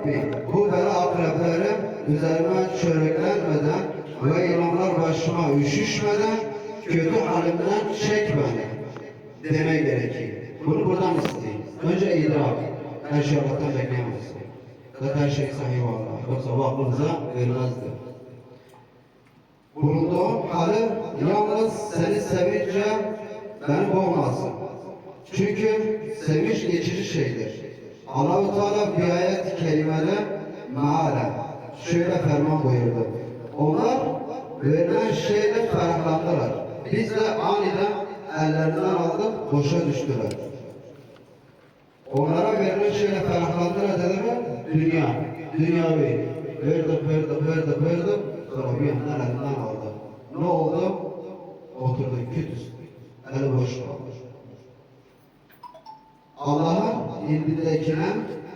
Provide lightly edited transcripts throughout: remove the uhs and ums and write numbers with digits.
Rabbi bu bela akrepleri üzerime çöreklenmeden ve yılanlar başıma üşüşmeden kötü halimden çek beni demek gerekir. Bunu buradan isteyeyim. Önce idrak. Her şey Allah'tan bekleyemezsin. Zaten her şey sahih Allah. Yoksa bu aklınıza verilmezdi. Bulunduğum hali yalnız seni sevince beni boğmasın. Çünkü sevinç geçici şeydir. Allah-u Teala bir ayet kelimede mealen şöyle ferman buyurdu. Onlar verilen şeyle ferahlandılar. Biz de aniden ellerinden aldık, boşa düştüler. Onlara verilen şeyle ferahlandılar dediler, dünya, dünyavi. Verdik, sonra bir yandan elinden aldı. Ne oldu? Oturdu küt üstü, eli boş kalmış. Allah'ın indindekine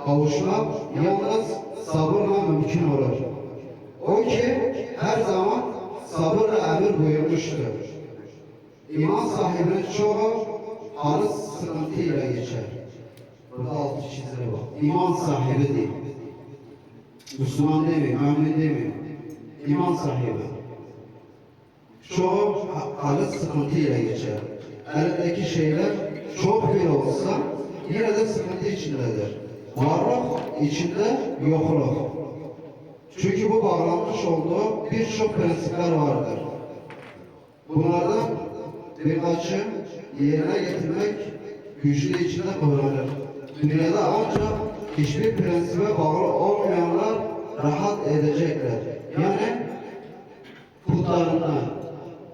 kavuşmak yalnız sabırla mümkün olur. O ki her zaman sabırla emir buyurmuştur. İman sahibinin çoğu halı sıkıntıyla geçer. Burada altı çizili bak. İman sahibi değil. Müslüman değil mi? Mümin değil mi? İman sahibi. Çoğu halı sıkıntıyla geçer. Elindeki şeyler çok bile olsa yine de sıkıntı içindedir. Varlık içinde yokluk. Çünkü bu bağlanmış olduğu birçok prensipler vardır. Bunlardan birkaçı yerine getirmek güçlü içinde kullanılır. Dünyada ancak hiçbir prensibe bağlı olmayanlar rahat edecekler. Yani putlarından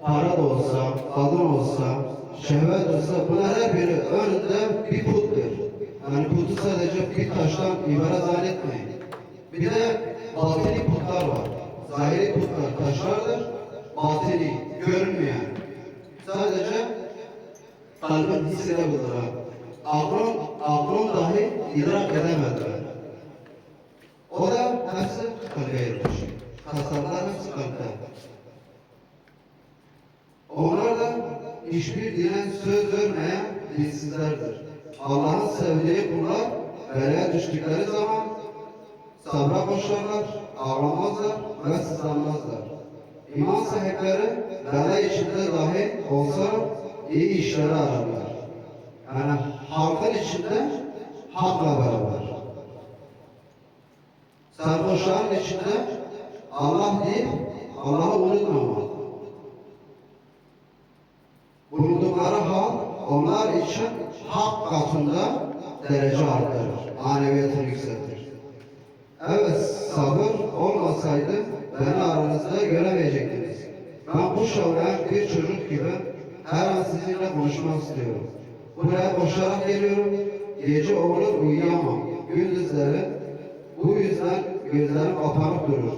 para da olsa, kadın olsa, şehvet olsa bunlar her biri önünde bir puttur. Yani putu sadece bir taştan ibaret zannetmeyin. Bir de batini putlar var. Zahiri putlar taşlardır. Batini, görünmeyen. Sadece kalbin hissedebilir. Aklın dahi idrak edemediler. O da hepsi kalbe yermiş. Tasarlar hepsi kalpte. Onlar da hiçbir dine söz vermeyen dinsizlerdir. Allah'ın sevdiği kullar belaya düştükleri zaman sabra koşarlar, ağlamazlar ve sızlanmazlar. İman sahipleri bela içinde dahi olsa iyi işleri ararlar. Yani halkın içinde hakla beraber. Sarhoşların içinde Allah değil, Allah'ı unutmamak. Bulundukları hal onlar için hak katında derece arttırır, maneviyatını yükseltir. Evet, sabır olmasaydı beni aranızda göremeyecektiniz. Ben bu şovren bir çocuk gibi her an sizinle konuşmak istiyorum. Buraya koşarak geliyorum, gece olur uyuyamam. Gündüzleri bu yüzden gözlerim kapanıp durur.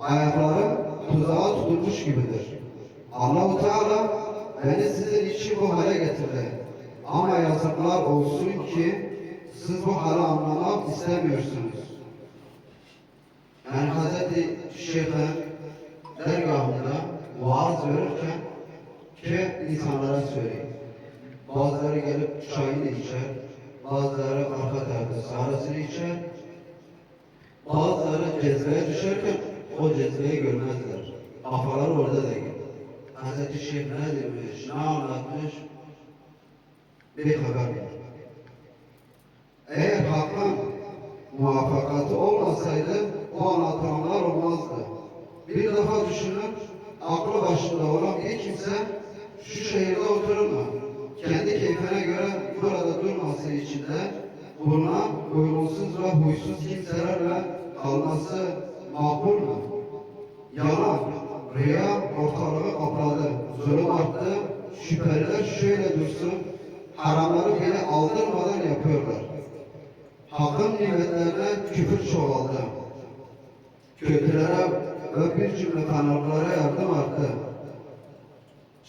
Ayaklarım tuzağa tutulmuş gibidir. Allah-u Teala beni sizin için bu hale getirdi. Ama yazıklar olsun ki siz bu hali anlamak istemiyorsunuz. Yani Hazreti Şeyh'in dergahında vaaz verirken ki insanlara söyleyeyim. Bazıları gelip çayını içer, bazıları arka tarafta sarısını içer, bazıları cezveye düşerken o cezveyi görmezler. Kafaları orada değil. Hazreti Şeyh ne demiş, ne anlatmış bir haber yok. Eğer hakkın muvaffakatı olmasaydı o anlatılanlar olmazdı. Bir defa düşünün, aklı başında olan bir kimse şu şehirde oturur mu? Kendi keyfine göre burada durması için de bulunan uygunsuz ve huysuz kimselerle kalması makul mu? Yalan, riya ortalığı kapladı, zulüm arttı, şüpheliler şöyle dursun, haramları bile aldırmadan yapıyorlar. Hakkın nimetlerine küfür çoğaldı. Kötülere ve bir cümle kanallara yardım arttı.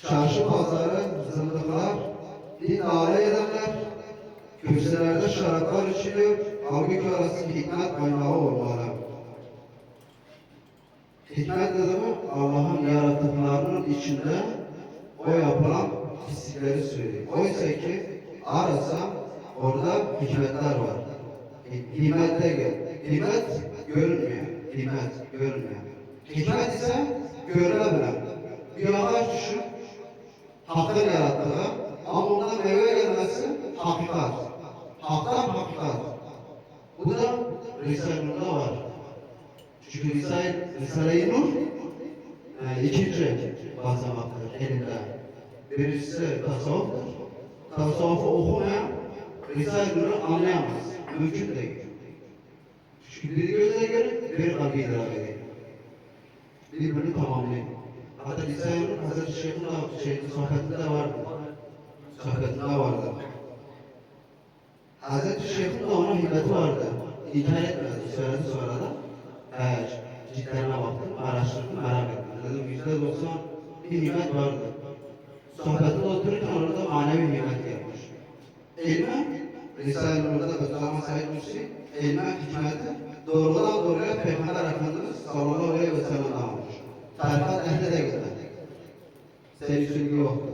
Çarşı pazarı zındıklar, din alay edenler, kürsülerde şaraplar içiliyor, halbuki orası hikmet kaynağı olmalı. Hikmet dediğimi Allah'ın yaratıklarının içinde o yapılan pislikleri söylüyor. Oysa ki arasam orada hikmetler var. Hikmette gel. himmet görünmüyor. Himmet görünmüyor. Hikmet ise görülebilen. Bir ağaç düşün, hakkın yarattığı ama ondan meyve gelmesi hakikat. Haktan hakikat. Bu da Risale-i Nur'da var. Çünkü Risale-i Nur ikinci basamaktır elinde. Birincisi tasavvuftur. Tasavvufu okumayan Risale-i Nur'u anlayamaz. Mümkün değil. Çünkü biri gözle görür, biri kalbi idrak ediyor. Birbirini tamamlayın. Hatta Risale-i Nur Hazreti Şeyh'in sohbetinde vardı. Sohbetinde vardı. Hazreti Şeyh'in de ona himmeti vardı. İnkar etmedi. Söyledi sonra da. Ciddilerine baktım, araştırdım, merak ettim. Dedim %90 bir himmet vardı. Sohbetinde otururken orada manevi himmet gelmiş. İlme, Risale-i Nur'da Bediüzzaman Said Nursi, ilme hikmeti doğrudan doğruya Peygamber Efendimiz sallallahu aleyhi ve sellem'den almış. Tarikat ehli de gider. Seyirciliği yoktu.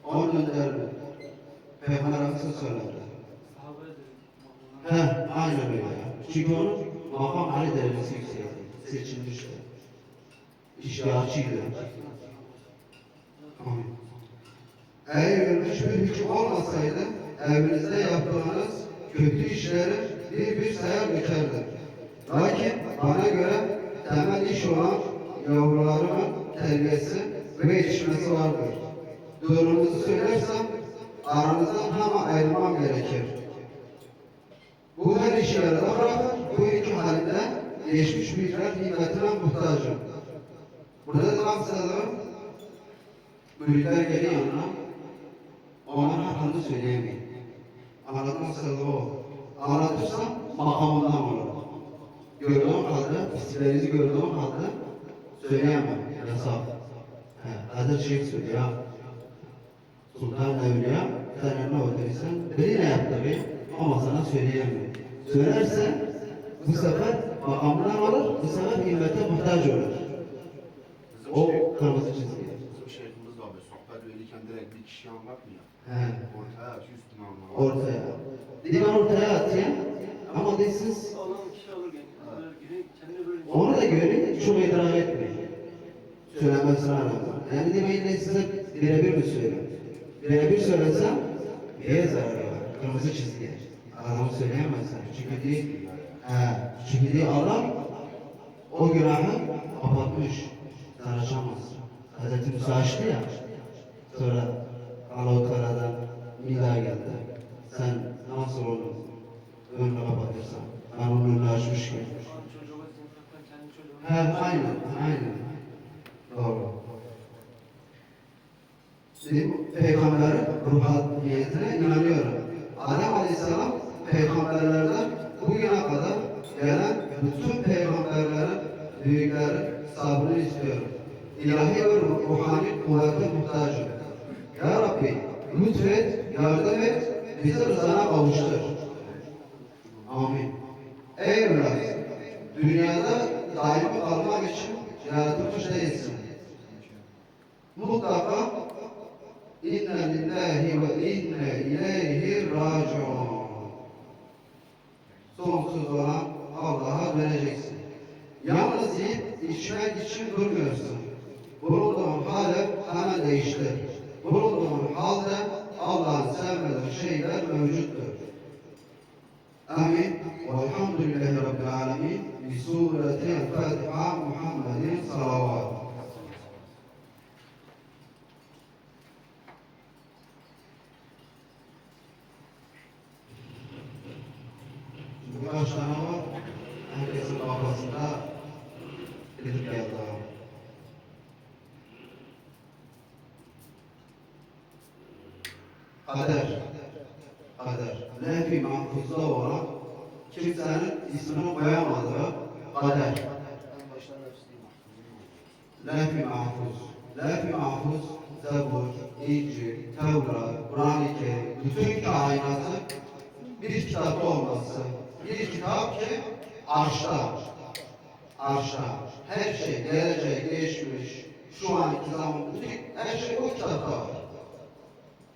Onun önderdi. Peygamber Efendimiz söyledi. Aynen öyle. Çünkü onun makam Ali derecesi yüksekti. Seçilmişti. İştihatçıydı. Eğer ölmüş bir hüküm olmasaydı, evinizde yaptığınız kötü işleri bir sayar geçerdi. Lakin bana göre temel iş olan yavrularımın terbiyesi ve yetişmesi vardır. Doğrumuzu söylersem aranızdan hemen ayrılmam gerekir. Bu her işi yarıda bırakır, bu iki halinde geçmiş bilgiler himmetine muhtacım. Burada da maksadım, müritler geliyor yanına, onların hakkında söyleyemeyin. Anlatmak maksadı o. Anlatırsam makamından olur. Gördüğüm halde, pisliklerinizi gördüğüm halde söyleyemem, yasak. Hazreti Şeyh söylüyor. Sultan Evliya, sen ne oturursan, biri ne yaptı be? Ama sana söyleyemiyor. Söylerse bu sefer makamından olur, bu sefer himmete muhtaç olur. O kırmızı çizgi. Bizim şeyhimiz abi sohbet verirken direkt bir kişi anlatmıyor. Ortaya at, üstüne anlat. Ortaya. Divan ortaya atayım ama de siz onu da görün, çok idrak etmeyin. Söylemesine rağmen. Yani demeyin de size birebir mi söylüyorum? Birebir söylesem neye zararı var? Kırmızı çizgi. Adamı söyleyemezsen. Çünkü değil Allah o günahı kapatmış. Sen açamazsın. Hazreti Musa açtı ya. Sonra Allah-u Teala'dan nida geldi. Sen nasıl onu önünü kapatırsan? Ben onun önünü açmış ki. Aynen. Doğru. Peygamberin ruhaniyetine inanıyorum. Adem Aleyhisselam peygamberlerden bugüne kadar gelen bütün peygamberlerin, büyüklerin sabrını istiyorum. İlahi ve ruhani kuvvete muhtacım. Ya Rabbi lütfet, yardım et, bizi rızana kavuştur. Amin. Ey evlat, dünyada daimi kalmak için yaratılmış değilsin. Mutlaka inne lillahi ve inne ileyhi raciun. Sonsuz olan Allah'a vereceksin. Yalnız yiyip içmek için durmuyorsun. Bulunduğun hali hemen değiştir. Bulunduğun halde Allah'ın sevmediği şeyler mevcuttur. Amin. Velhamdülillahi Rabbil alemin. Bi sureti Fatiha Muhammedin salavat. Birkaç tane var. Herkesin kafasında gidip geldi. Kader. Lef-i mahfuzda olan kimsenin ismini koyamadığı kader. Lef-i mahfuz, Zebur, İncil, Tevrat, Kur'an-ı Kerim, bütün kainatı bir kitapta olması. Bir kitap ki arşta. Her şey, gelecek, geçmiş, şu anki zaman, bütün her şey o kitapta var.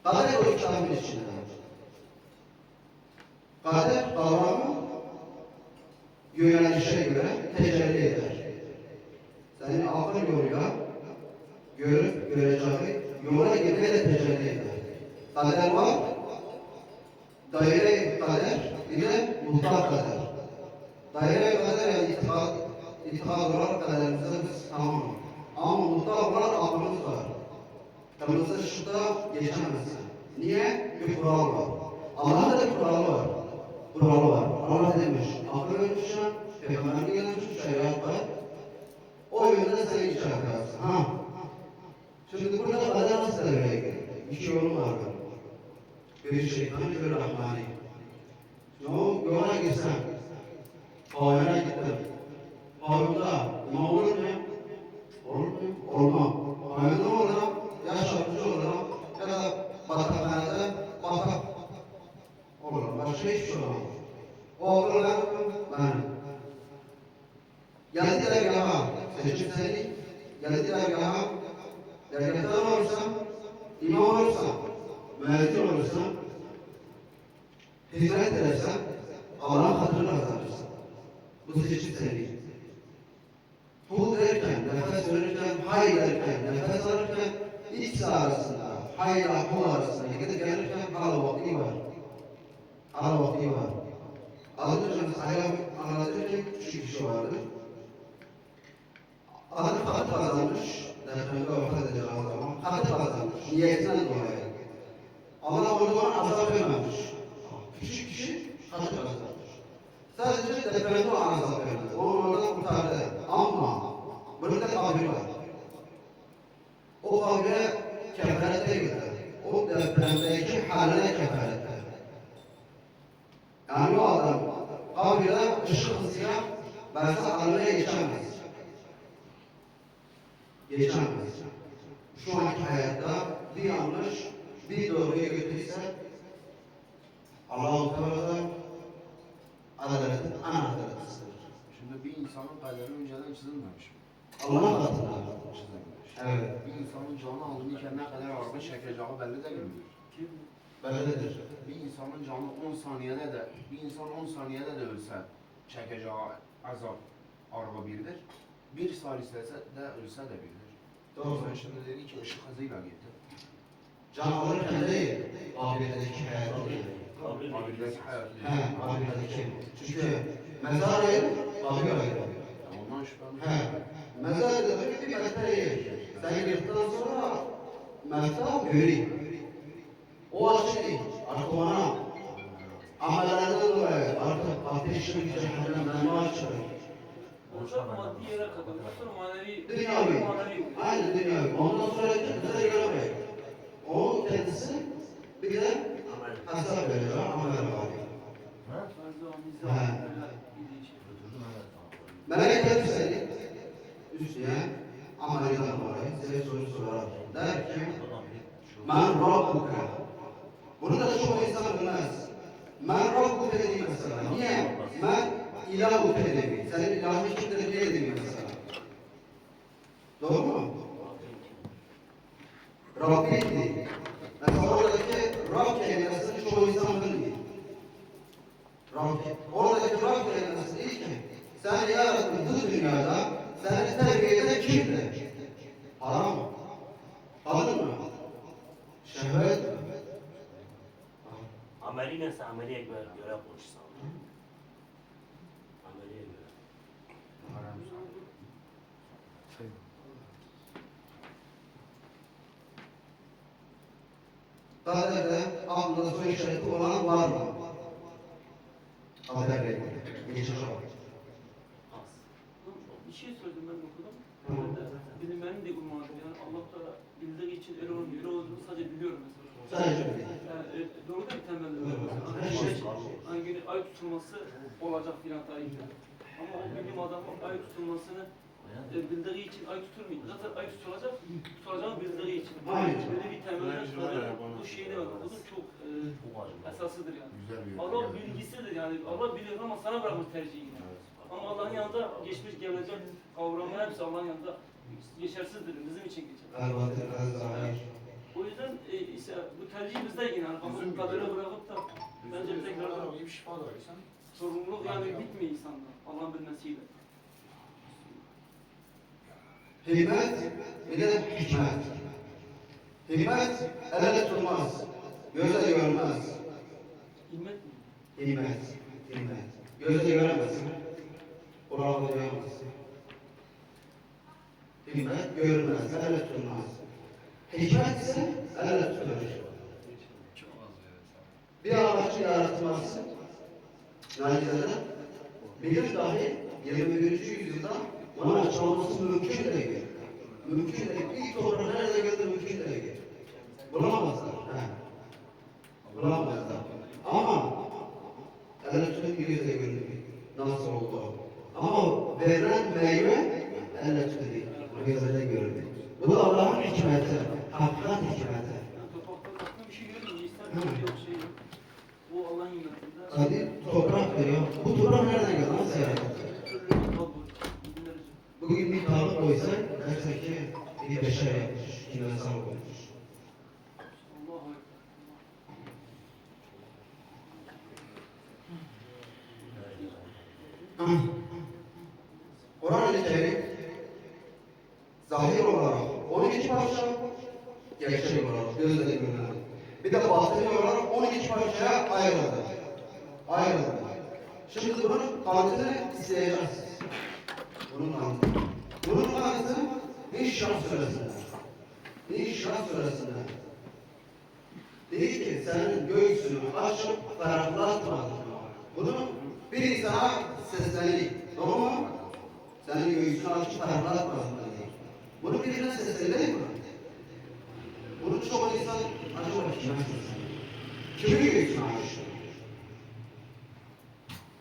Kader o kitabın içinde. Kader kavramı yönelişe göre tecelli eder. Senin akıl yoluyla görüp göreceği yola girmeyle tecelli eder. Kader var, daire-i kader, bir de mutlak kader. Daire-i kader yani itikad olarak kaderimize biz tamam. Ama mutlak olarak aklımız var. Kırmızı ışıkta geçemezsin. Niye? Bir kural var. Allah'ın da bir kuralı var. Kuralı var. Allah demiş, akıl vermişim, peygamberine gelmiş, şeriat var. O yönde sen iş yaparsın. Ha. Şimdi burada kader nasıl devreye giriyor? İki yolu var benim. Bir şeytan, bir rahmani. O yola girsen, pavyona gittim. Pavyonda ne olur mu? Olur mu? Olmam. Pavyonda olarak, yaşamcı olarak ya da batakhanede batak olur. Başka hiçbir şey olmaz. O olur benim. Geldiler yaha, seçim seni. Geldiler yaha, dergâhtan olursan, imam olursan, müezzin olursan, hizmet edersen, Allah'ın hatırını kazanırsın. Bu seçim seni. Hu derken, nefes verirken, hay derken, nefes alırken, ikisi arasında, hay ile hu arasında gidip gelirken hala vakti var. Hala vakti var. Az önce mesela anlatırken şu kişi vardı. Adı katı kazanmış, depremde vefat edeceği zaman katı kazanmış, niyetinden dolayı. Allah o zaman azap vermemiş. Küçük kişi katı kazanmış. Sadece depremde ona azap vermedi. Onu oradan kurtardı. Ama burada kabir var. O kabire kefarete gitti. O depremdeki haline kefarete. Yani o adam kabire ışık hızıyla belki almaya geçemez. Geçemez. Şu anki hayatta bir yanlış, bir doğruya götürürse Allah-u Teala adaletin anahtarıdır. Şimdi bir insanın kaderi önceden çizilmemiş mi? Allah katında. Çizilmemiş. Evet. Bir insanın canı alınırken ne kadar araba çekeceği belli değil mi? Bellidir. Bir insanın canı 10 saniyede de, bir insan 10 saniyede de ölse çekeceği azap araba biridir. Bir salise de ölse de biridir. Doğru. Sen şimdi dedi ki ışık hızıyla gitti. Can alırken değil, abirdeki hayatı değil. Abirdeki hayat değil. He, abirdeki. Çünkü mezar ayrı, kabir ayrı. Ondan şüphem yok. He, mezar demek bir metre yer. Sen yırttıktan sonra mezar göreyim. O açı değil, artık ona amellerden dolayı artık ateşli bir cehennemden ne açılır? Orada maddi yere kadar, sonra manevi, Dünyavi. Aynı dünyavi. Ondan sonra kendisine göremeyiz. O kendisi bir de hesap veriyor, amel var. Melek gelir seni üstüne amelden dolayı size soru sorar. Der ki Men Rabbuka. Bunu da çoğu insan bilmez. Men Rabbuka dediği mesela. Niye? Men İlahu dediği. Senin ilahın kimdir diye dediği mesela. Doğru mu? Rabbi değil. Mesela oradaki Rab kelimesini çoğu insan bilmiyor. Rabbi. Oradaki Rab kelimesi değil ki. Sen yarattın bu dünyada seni terbiye eden kimdir? Haram mı? Kadın mı? Şehvet mi? Ameliyle sen ameliye göre konuşsan. Ameliye göre. Kaderde aklında soru işareti olan var mı? Kaderle ilgili. Geçiş var. Az. Bir şey söyledim ben okudum. Tamam. Bilinmenin de ummadım. Yani Allah da bildiği için öyle olmuyor. Öyle olduğunu sadece biliyorum mesela. Sadece bir. Yani, doğru da bir temelde Evet. mesela. Her şey. Hangi gün ay tutulması olacak filan tarihte. Ama o bilim adamı ay tutulmasını bildiği için ay tutulmuyor. Zaten ay tutulacağını bildiği için. Aynen. Böyle bir temelde bu şeyde var. Bu da çok esasıdır yani. Güzel bir Allah bilgisidir yani. Allah bilir ama sana bırakmış tercihini. Ama Allah'ın yanında geçmiş gelecek kavramlar hepsi Allah'ın yanında geçersizdir. Bizim için geçer. Elbette zahir. O yüzden ise bu tercih bizde yine. Ama bu kadere bırakıp da bence bir tekrardan iyi bir şifa da verirsen Sorumluluk yani bitmiyor insanda. Allah'ın bilmesiyle. Hikmet, bir de hikmet. Hikmet, elle tutulmaz, gözle görünmez. Himmet mi? Hikmet, hikmet. Gözle göremezsin, kulakla duyamazsın. Hikmet görünmez, elle tutulmaz. Hikmet ise elle tutulur. Bir ağacın yaratılması, neticede bilim dahi 21. yüzyılda onun açıklaması mümkün değil. Mümkün değil. İlk toprak nerede geldi mümkün değil. Bulamazlar. He. Bulamazlar. Ama elle tutup bir gözle görünüyor. Nasıl oldu? Ama verilen meyve elle tutuluyor. Gözle görünüyor. Bu da Allah'ın hikmeti. Hakikat hikmeti. Yani toprakta zaten bir şey görünmüyor. İster bir şey yok, şey yok. Bu Allah'ın himmetinde. Hadi toprak veriyor. Bu toprak nereden geldi? Nasıl yaratıldı? Bugün bir tavuk koysak dersek ki bir beşer yapmış, kimyasal koymuş. Allah'a Kur'an-ı Kerim zahir olarak 12 parça, gerçek olarak gözle görünen. Bir de batini olarak 12 parçaya ayrıldı. Ayrıldı. Şimdi bunun kanıtını isteyeceğiz. Bunun kanıtı. Bunun kanıtı İnşirah suresinde. İnşirah suresinde. Dedi ki senin göğsünü açıp ferahlatmadın. Bunu bir insana sesleniyor. Doğru mu? Senin göğsünü açıp ferahlatmadın dedi. Bunu birine sesleniyor değil mi? Bunu çok insan acaba kime sesleniyor? Kimin göğsünü açtı?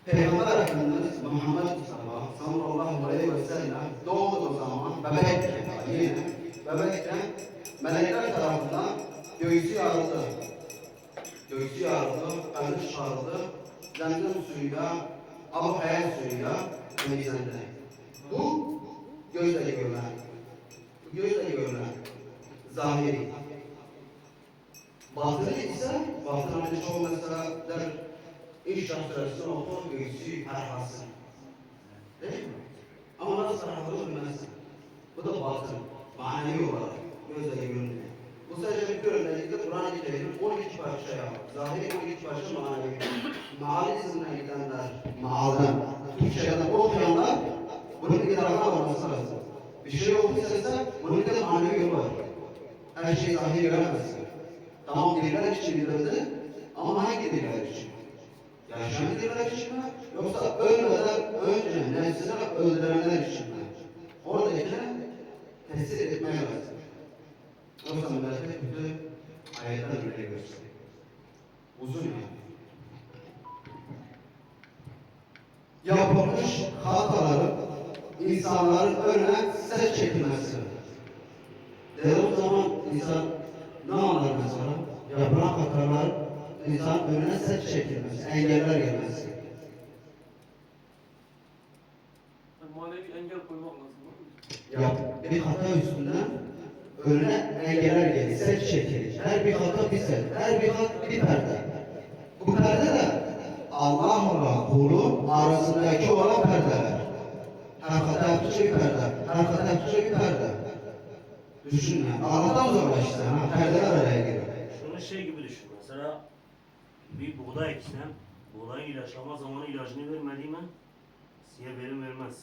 Peygamber Efendimiz Muhammed Mustafa sallallahu aleyhi ve sellem doğduğu zaman bebekken yine bebekken melekler tarafından göğsü yarıldı. Göğsü yarıldı, kalbi çıkarıldı. Zemzem suyuyla, Abu Hayat suyuyla temizlendi. Bu gözle görülen, gözle görülen zahiri. Batını ise, batını çok mesela der, İnşirah suresini oku, göğsü ferahlasın. Değil mi? Ama nasıl ferahlasın bilmezsin. Bu da batın, manevi olarak, gözle görünüyor. Bu sadece bir örnekte Kur'an-ı Kerim'in 12 parçaya, zahiri 12 parça manevi. Maal isimine gidenler, maalden, Türkçe'den okuyanlar, bunun bir tarafa varması lazım. Bir şey okuysa bunun bir de manevi yolu var. Her şeyi zahiri göremezsin. Tamam diller için bilirdi, ama hangi diller için? Yaşayan diller için mi? Yoksa ölmeden önce nefsini öldürenler için mi? Oradakine tesir etmeye lazım. Yoksa mülakat bütün ayetler bile gösteriyor. Uzun yani. Yapılmış hataların insanların önüne ses çekilmesi. O zaman insan ne anlar mesela? Yapılan hatalar insan önüne ses çekilmesi, engeller gelmesi. Yani manevi engel koymak lazım. Bir hata üstünden önüne engeller gelir, set çekilir. Her bir hata bir set, her bir hata bir perde. Bu perde de Allah'la kulun arasındaki olan perdeler. Her hata yaptıkça bir perde, her hata yaptıkça bir perde. Düşün yani, Allah'tan uzaklaştı, perdeler araya giriyor. Şunu şey gibi düşün. Mesela bir buğday eksen, buğdayın ilaçlama zamanı ilacını vermediği mi size verim vermez.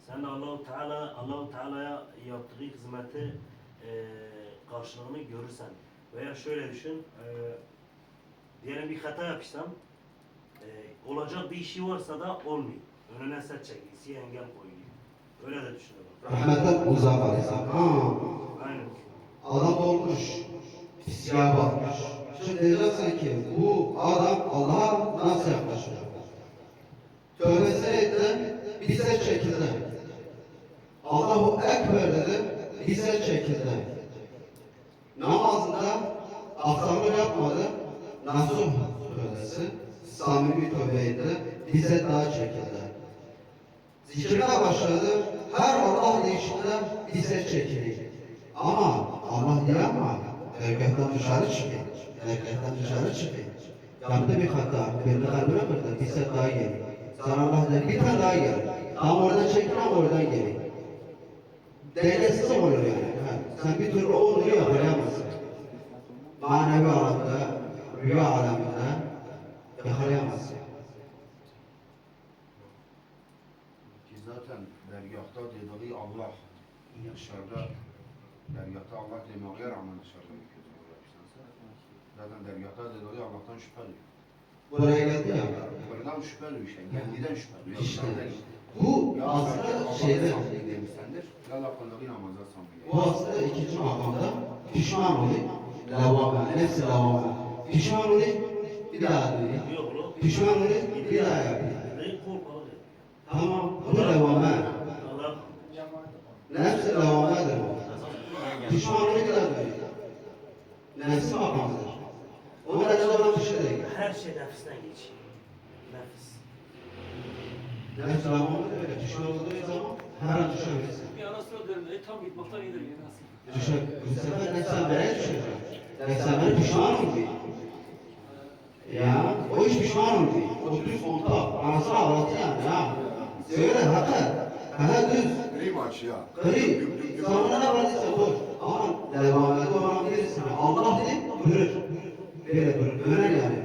Sen de Allahu Teala'ya yaptığı hizmeti karşılığını görürsen veya şöyle düşün, diyelim bir hata yapışsan, olacak bir işi varsa da olmuyor. Önüne set çekilsi engel koyuyor. Öyle de düşünüyorum. Rahmetten uzak alırsan. Aynen. Adam olmuş, pisliğe bakmış. Şimdi diyeceksin ki bu adam Allah'a nasıl yaklaşıyor? Tövbesi etti, bir ses çekildi. Allahu Ekber dedi, bir ses çekildi. Namazında aksaklık yapmadı, nasuh tövbesi, samimi tövbeydi, bir ses daha çekildi. Zikirine başladı, her Allah deyişinde bir ses çekildi. Ama Allah diye ama erkekten dışarı çıkıyor. Erkekten dışarı çıkıyor. Yaptı bir hata, birini kalbine kırdı, bir ses daha geliyor. Sana Allah der, bir tane daha gel. Tam oradan çekil ama oradan gel. Dengesiz olur yani. Ha, sen bir türlü o nuru yakalayamazsın. Manevi alemde, rüya aleminde yakalayamazsın. Ki zaten dergahta dediği Allah. Dışarıda dergahta Allah demeye rağmen dışarıda bir kötü yapmışsa zaten dergahta dediği Allah'tan şüpheli. Buraya geldi ya. Buradan şüpheli bir şey. Kendiden şüpheli. İşte. Yoksa değil. Bu Ya aslında Allah'tan şeyde, samimi demişsendir. Ya Allah'tan namaza samimi. bu aslında ikinci makamda pişman olayım. Lavama, nefsi lavama. Pişman olayım, bir daha duyayım. Yok oğlum. Pişman olayım, bir daha yapayım. Değil, korkmalı değil. Tamam, bu lavama. Allah Nefsi lavamadır bu. Pişman olayım, bir daha duyayım. Nefsi makamıdır. Onun elinde olan bir şey değil. her şey nefisten geçiyor. Nefis. Nefsi lavamadır öyle. Pişman olduğu zaman her an düşebilirsin. Bir anasına dönün. Tam gitmaktan iyidir yani aslında. Düşer. Bu sefer nefsemlere düşecek. Nefsemlere pişman olmuyor. Ya, o hiç pişman olmuyor. O düz kontak. Anasını ağlatı yani ya. Söyle hakikaten. Ha düz. Gri maç ya. Gri. Sana ne vardıysa boş. Ama devamlı olan birisine Allah deyip durur. Böyle durur. Döner yani.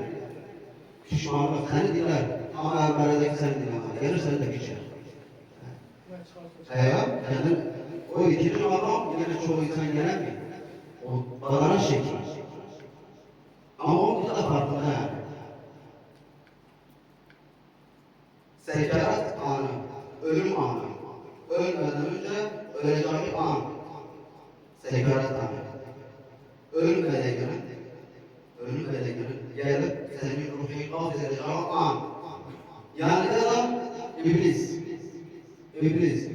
Pişmanlık seni dinler. Ama evveledeki seni dinlemez. Gelir seni de geçer. Yani o ikinci makam yine çoğu insan gelemiyor. O badana şekli. Ama o da farkında yani. Sekarat anı, ölüm anı. Ölmeden önce öleceği an. Sekarat anı. Ölmeden gelip senin ruhunu kabz edeceği an. Yani ne adam? İblis. İblis.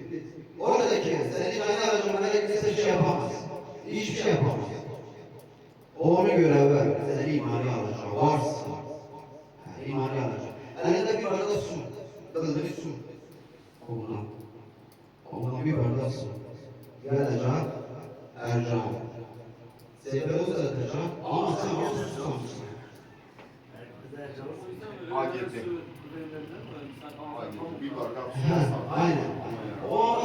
Oradaki seni cana alacağım melek ise bir şey yapamaz. Hiçbir şey yapamaz. O onu görevi, seni imani alacak. Varsın. İmani alacak. Elinde bir bardak su. Kıldı bir su. Ondan bir bardak su. Gelecek. Ercan. Seni uzatacak. Ama sen o susamışsın. Herkese canım. O yüzden böyle Hak böyle etti. su verirler mi? Sen Aynen. Bir bardak su. Ha, aynen. O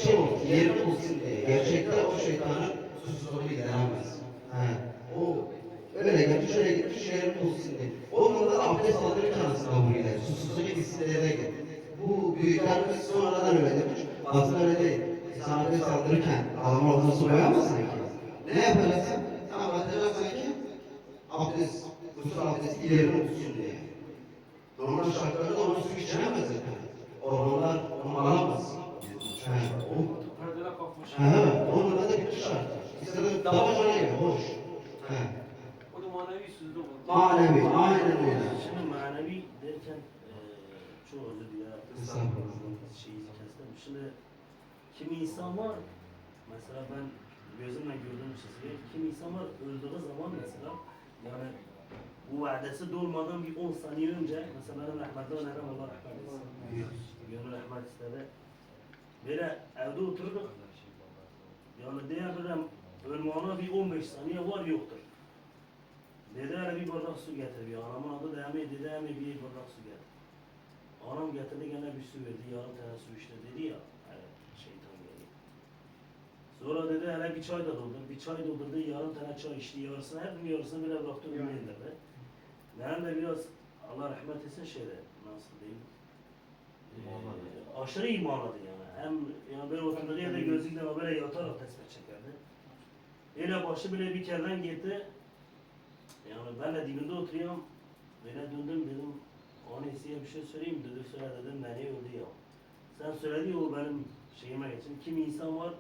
şey oldu, yerini bulsun diye. Gerçekte o şeytanın susuzluğunu gideremez. He. O öyle gelmiş, şöyle gitmiş, yerini bulsun diye. Onunla da abdest aldırırken aslında bu ile. Susuzluğu gitsin diye de gitti. Bu büyüklerimiz sonradan öyle demiş. Aslında öyle değil. Sen abdest aldırırken adamın altına su koyamazsın ki. Ne yapacaksın? Tamam, bakacaksın ki abdest, usul abdest yerini bulsun diye. Normal şartlarda ona su içilemez zaten. Ormanlar onu alamaz. O perdeler kalkmış. onunla da bir şart. İstediğin damacana gibi boş. O da manevi sözlü olur. Manevi, aynen öyle. Şimdi manevi derken çok özür dilerim. Estağfurullah. Şeyi kestim. Şimdi kimi insan var, mesela ben gözümle gördüğüm şey, kimi insan var öldüğü zaman mesela yani bu vadesi dolmadan bir 10 saniye önce mesela benim rahmetli önerim Allah rahmet etsin. Gönül rahmet istedi. Böyle evde oturduk. Yani diyebilirim ölmana bir 15 saniye var yoktur. Dede hele bir bardak su getir diyor. Anamın adı Demi, dede Emi bir bardak su getir. Anam getirdi gene bir su verdi, yarım tane su içti dedi ya. Hani şeytan geldi. Sonra dedi hele bir çay da doldur. Bir çay doldurdu, yarım tane çay içti. Yarısını hep yarısını bile bıraktı önüne indirdi. Benim de biraz Allah rahmet etsin şeyde nasıl diyeyim. Aşırı imanladı yani. Hem yani böyle oturduğu yerde gözüyle böyle yatarak tesbih çekerdi. Öyle başı bile bir kerden gitti. Yani ben de dibinde oturuyorum. Böyle döndüm dedim. Annesiye bir şey söyleyeyim dedi. Söyle dedim. Beni öldü ya. Sen söyledi o benim şeyime geçin. Kimi insan var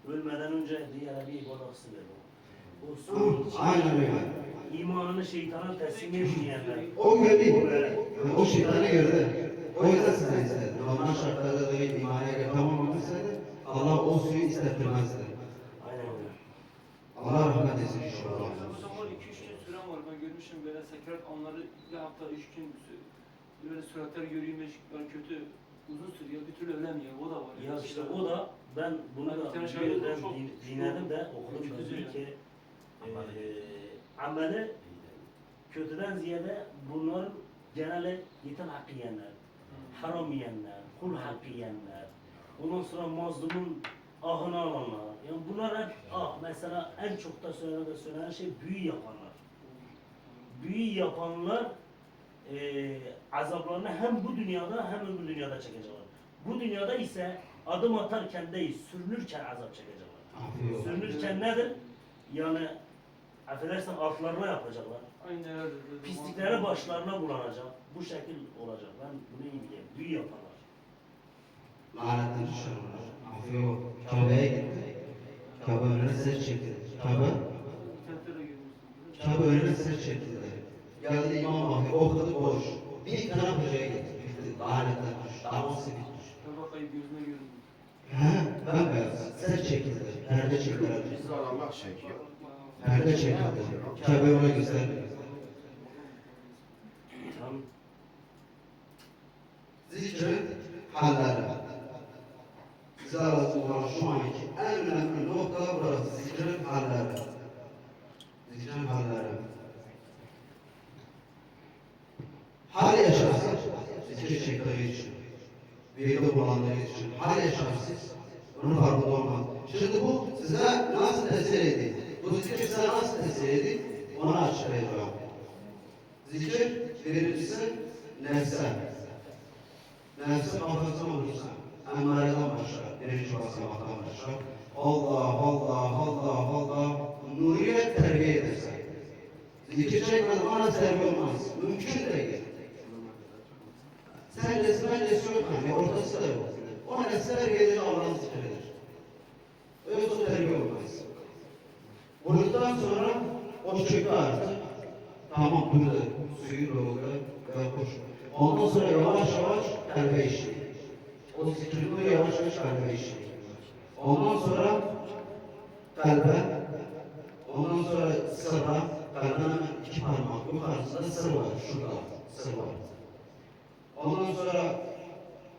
ölmeden önce diğer bir bardak su verdi. O su Aynen öyle. imanını şeytana teslim etmeyenler. O gördü. O şeytanı gördü. O yüzden sizden istedi. Normal şartlarda da bir imana göre tamam olmasaydı Allah o suyu istettirmezdi. Aynen öyle. Allah rahmet etsin inşallah. O zaman 2-3 gün süren var. Ben görmüşüm böyle sekarat anları bir hafta 3 gün böyle süratler göreyim yani kötü uzun sürüyor. Bir türlü ölemiyor. O da var. Ya işte o da ben bunu Ben da bir tane bir şahit yerden oldum, çok dinledim de okudum da ürkütücü diyor ki ameli kötüden ziyade bunların genelde yetim hakkı yiyenler. haram yiyenler, kul hakkı yiyenler, ondan sonra mazlumun ahını alanlar. Yani bunlar hep mesela en çok da söylenen şey büyü yapanlar. Büyü yapanlar azaplarını hem bu dünyada hem öbür dünyada çekecekler. Bu dünyada ise adım atarken değil, sürünürken azap çekecekler. Sürünürken nedir? Yani affedersen altlarına yapacaklar. Aynen öyle. Pislikleri başlarına bulanacak. Bu şekil olacak. Ben bunu iyi biliyorum. Büyü yaparlar. Lanetten dışarılar. Affı yok. Kabe'ye gitti. Kabe önüne ses çekti. Kentlere girmişsin. Kabe önüne ses çekti. Geldi İmam Mahdi okudu boş. Bir tane hocaya gitti. Bitti. Lanetten düş. Daması bitmiş. Tabakayı gözüne göründü. Ben beyaz. Ses çekildi. Perde çekildi. Bizi Allah çekiyor. Perde çekildi. Kabe ona gösterdi. Tamam. Zikrin halleri. Size lazım olan şu anki en önemli nokta burası. Zikrin halleri. Zikrin halleri. Hal yaşarsın, zikir çektiği için, virde bulandığı için, hal yaşarsınız, bunun farkında olmaz. Şimdi bu size nasıl tesir ediyor? Bu zikir size nasıl tesir ediyor? Onu açıklayacağım. Zikir, birincisi nefse. Nefse kafasına olursa, emmareden başlar, birinci basamaktan başlar. Allah, Allah, Allah, Allah, nuriyet terbiye ederse. Zikir çekmeden ona terbiye olmaz. Mümkün değil. Sen resmen yok hani ortası da yok. O nesler gelince Allah'ın zikridir. Öyle o terbiye olmaz. Vurduktan sonra o çöktü artık. Tamam durdu. Suyu doğdu ve koş. Ondan sonra yavaş yavaş kalbe işliyor. O zikrini yavaş yavaş kalbe işliyor. Ondan sonra kalbe, ondan sonra sıra, kalben hemen iki parmak yukarısında sır var. Şurada sır var. Ondan sonra